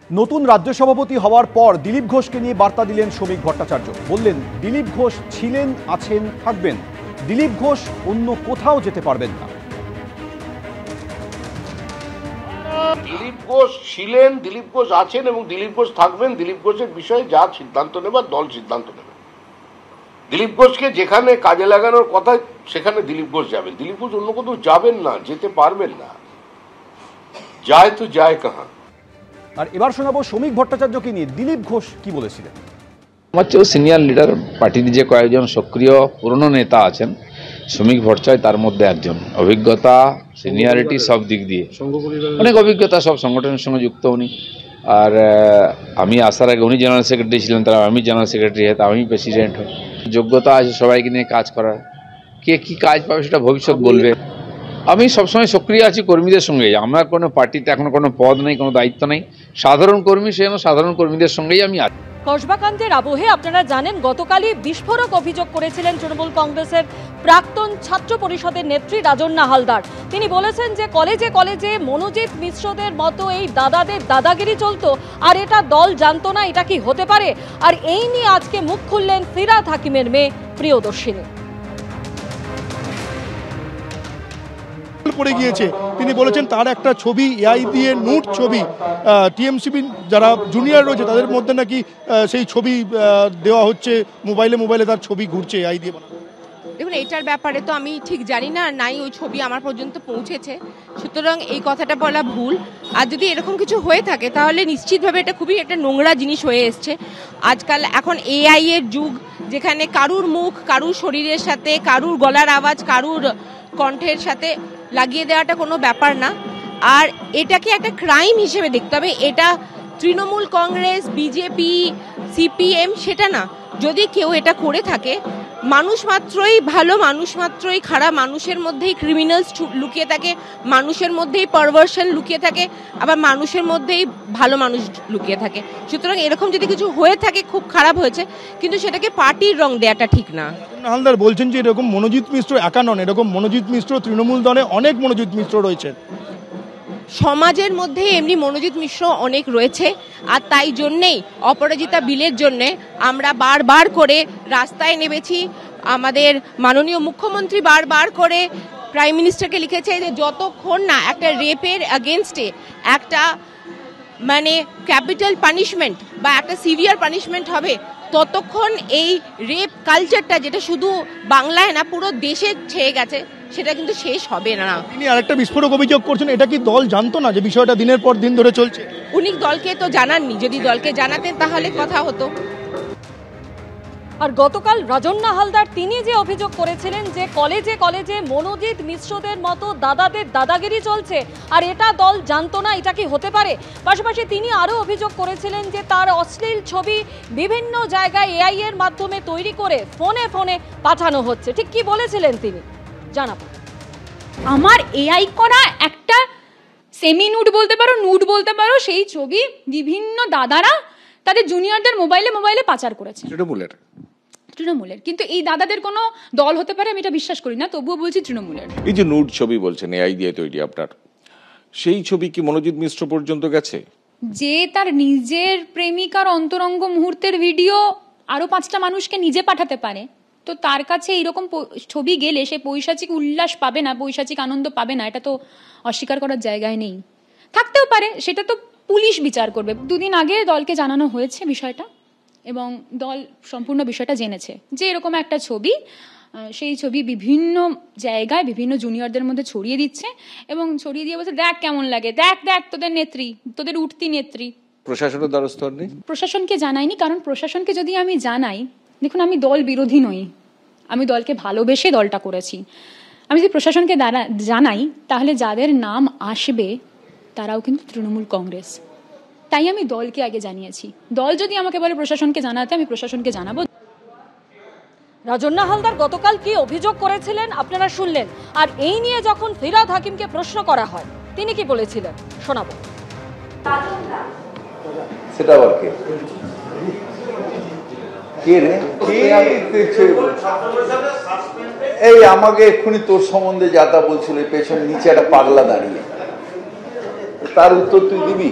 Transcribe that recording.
নতুন রাজ্য সভাপতি হওয়ার পর দিলীপ ঘোষকে নিয়ে বার্তা দিলেন শ্রমিক ভট্টাচার্য। বললেন, দিলীপ ঘোষ ছিলেন, আছেন, থাকবেন। দিলীপ ঘোষ অন্য কোথাও যেতে পারবেন না। দিলীপ ঘোষ ছিলেন, দিলীপ ঘোষ আছেন এবং দিলীপ ঘোষ থাকবেন। দিলীপ ঘোষের বিষয়ে যা সিদ্ধান্ত নেবার দল সিদ্ধান্ত নেবে। দিলীপ ঘোষকে যেখানে কাজে লাগানোর কথা সেখানে দিলীপ ঘোষ যাবেন। দিলীপ ঘোষ অন্য কোথাও যাবেন না, যেতে পারবেন না। যায় তো যায় কাহা। আর এবার শোনাবো শ্রমিক ভট্টাচার্যকে নিয়ে দিলীপ ঘোষ কি বলেছিলেন। আমার চেয়েও সিনিয়র লিডার, পার্টির যে কয়েকজন সক্রিয় পুরনো নেতা আছেন, শ্রমিক ভট্টাচার্য তার মধ্যে একজন। অভিজ্ঞতা, সিনিয়রিটি সব দিক দিয়ে অনেক অভিজ্ঞতা, সব সংগঠনের সঙ্গে যুক্ত উনি। আর আমি আসার আগে উনি জেনারেল সেক্রেটারি ছিলেন, তারা আমি জেনারেল সেক্রেটারি হই, আমি প্রেসিডেন্ট হই। যোগ্যতা আছে সবাইকে নিয়ে কাজ করার। কে কী কাজ পাবে সেটা ভবিষ্যৎ বলবে। আমি সবসময় সক্রিয় আছি কর্মীদের সঙ্গেই। আমার কোনো পার্টিতে এখনো কোনো পদ নেই, কোনো দায়িত্ব নেই। সাধারণ কর্মী, সেজন্য সাধারণ কর্মীদের সঙ্গেই আমি আছি। কসবাকাণ্ডের আবহে আপনারা জানেন, গতকালই বিস্ফোরক অভিযোগ করেছিলেন তৃণমূল কংগ্রেসের প্রাক্তন ছাত্র পরিষদের নেত্রী রাজন্না হালদার। তিনি বলেছেন যে কলেজে কলেজে মনোজিৎ মিশ্রদের মতো এই দাদাদের দাদাগিরি চলতো, আর এটা দল জানতো না। এটা কি হতে পারে? আর এই নিয়ে আজকে মুখ খুললেন ফিরহাদ হাকিমের মেয়ে প্রিয়দর্শিনী। পড়ে গিয়েছে, তিনি বলেছেন তার একটা ছবি এআই দিয়ে নুট ছবি, টিএমসিপি যারা জুনিয়র রয়েছে তাদের মধ্যে নাকি সেই ছবি দেওয়া হচ্ছে, মোবাইলে তার ছবি ঘুরছে এআই দিয়ে। দেখুন, এটার ব্যাপারে তো আমি ঠিক জানি না, নাই ওই ছবি আমার পর্যন্ত পৌঁছেছে, সুতরাং এই কথাটা বলা ভুল। আর যদি এরকম কিছু হয়ে থাকে তাহলে নিশ্চিতভাবে এটা খুবই একটা নোংরা জিনিস হয়ে এসছে। আজকাল এখন এআই এর যুগ, যেখানে কারুর মুখ কারুর শরীরের সাথে, কারুর গলার আওয়াজ কারুর কণ্ঠের সাথে লাগিয়ে দেওয়াটা কোনো ব্যাপার না। আর এটাকে একটা ক্রাইম হিসেবে দেখতে হবে। এটা তৃণমূল কংগ্রেস, বিজেপি, সিপিএম সেটা না। যদি কেউ এটা করে থাকে, মানুষ মাত্রই ভালো, মানুষ মাত্রই খারাপ, মানুষের মধ্যেই ক্রিমিনালস লুকিয়ে থাকে, মানুষের মধ্যেই পারভার্সন লুকিয়ে থাকে, আবার মানুষের মধ্যেই ভালো মানুষ লুকিয়ে থাকে। সুতরাং এরকম যদি কিছু হয়ে থাকে খুব খারাপ হয়েছে, কিন্তু সেটাকে পার্টির রং দেওয়াটা ঠিক না। হালদার বলছেন যে এরকম মনোজিৎ মিশ্র একা নন, এরকম মনোজিৎ মিশ্র তৃণমূল দলে অনেক মনোজিৎ মিশ্র রয়েছে। সমাজের মধ্যে এমনি মনোজিৎ মিশ্র অনেক রয়েছে, আর তাই জন্যেই অপরাজিতা বিলের জন্যে আমরা বারবার করে রাস্তায় নেমেছি। আমাদের মাননীয় মুখ্যমন্ত্রী বারবার করে প্রাইম মিনিস্টারকে লিখেছে যে যতক্ষণ না একটা রেপের এগেনস্টে একটা মানে ক্যাপিটাল পানিশমেন্ট বা একটা সিভিয়ার পানিশমেন্ট হবে, ততক্ষণ এই রেপ কালচারটা, যেটা শুধু বাংলায় না পুরো দেশে ছেয়ে গেছে, সেটা কিন্তু শেষ হবে না। তিনি আরেকটা বিস্ফোরক অভিযোগ করছেন, এটা কি দল জানতো না যে বিষয়টা দিনের পর দিন ধরে চলছে? উনি দলকে তো জানাননি, যদি দলকে জানাতেন তাহলে কথা হতো। আর গতকাল রাজন্না হালদার তিনি যে অভিযোগ করেছিলেন যে কলেজে কলেজে মনোজিৎ মিশ্রদের মতো দাদাদের দাদাগিরি চলছে, আর এটা দল জানতো না, এটা কি হতে পারে? পাশাপাশি তিনি আরও অভিযোগ করেছিলেন যে তার অশ্লীল ছবি বিভিন্ন জায়গায় এআই এর মাধ্যমে তৈরি করে ফোনে ফোনে পাঠানো হচ্ছে। ঠিক কি বলেছিলেন তিনি জানাবো। আমার এআই করা একটা সেমি নুড বলতে পারো, নুড বলতে পারো, সেই ছবি বিভিন্ন দাদারা তাদের জুনিয়রদের মোবাইলে পাচার করেছে। তৃণমূলের, কিন্তু এই দাদাদের কোনো দল হতে পারে আমি এটা বিশ্বাস করি না, তবুও বলছি তৃণমূলের। এই যে নুড ছবি বলছেন এআই দিয়ে তৈরি, আপনার সেই ছবি কি মনোজিৎ মিশ্র পর্যন্ত গেছে? যে তার নিজের প্রেমিকার অন্তরঙ্গ মুহূর্তের ভিডিও আরো 5টা মানুষকে নিজে পাঠাতে পারে, তো তার কাছে এইরকম ছবি গেলে সে পৈশাচিক উল্লাস পাবে না, পৈশাচিক আনন্দ পাবে না, এটা তো অস্বীকার করার জায়গায় নেই। থাকতেও পারে, সেটা তো পুলিশ বিচার করবে। 2 দিন আগে দলকে জানানো হয়েছে বিষয়টা, এবং দল সম্পূর্ণ বিষয়টা জেনেছে যে এরকম একটা ছবি, সেই ছবি বিভিন্ন জায়গায় বিভিন্ন জুনিয়রদের মধ্যে ছড়িয়ে দিচ্ছে, এবং ছড়িয়ে দিয়ে বলছে দেখ কেমন লাগে, দেখ দেখ তোদের নেত্রী, তোদের উঠতি নেত্রী। প্রশাসনের দ্বারস্থ নেই? প্রশাসনকে জানাইনি, কারণ প্রশাসনকে যদি আমি জানাই, দেখুন আমি দল বিরোধী নই, আমি দলকে ভালোবেসে দলটা করেছি। আমি যদি প্রশাসনকে জানাই তাহলে যাদের নাম আসবে তারাও কিন্তু তৃণমূল কংগ্রেস, তাই আমি দলকে আগে জানিয়েছি। দল যদি আমাকে বলে প্রশাসনকে জানাতে, আমি প্রশাসনকে জানাবো। রাজন্না হালদার গতকাল কি অভিযোগ করেছিলেন আপনারা শুনলেন, আর এই নিয়ে যখন ফিরহাদ হাকিমকে প্রশ্ন করা হয় তিনি কি বলেছিলেন শোনাবো। সেটা আবার কে রে? এই আমাকে এক্ষুনি তোর সম্বন্ধে যা তা বলছিল, পেছনে নিচে একটা পাগলা দাঁড়িয়ে, তার উত্তর তুই দিবি?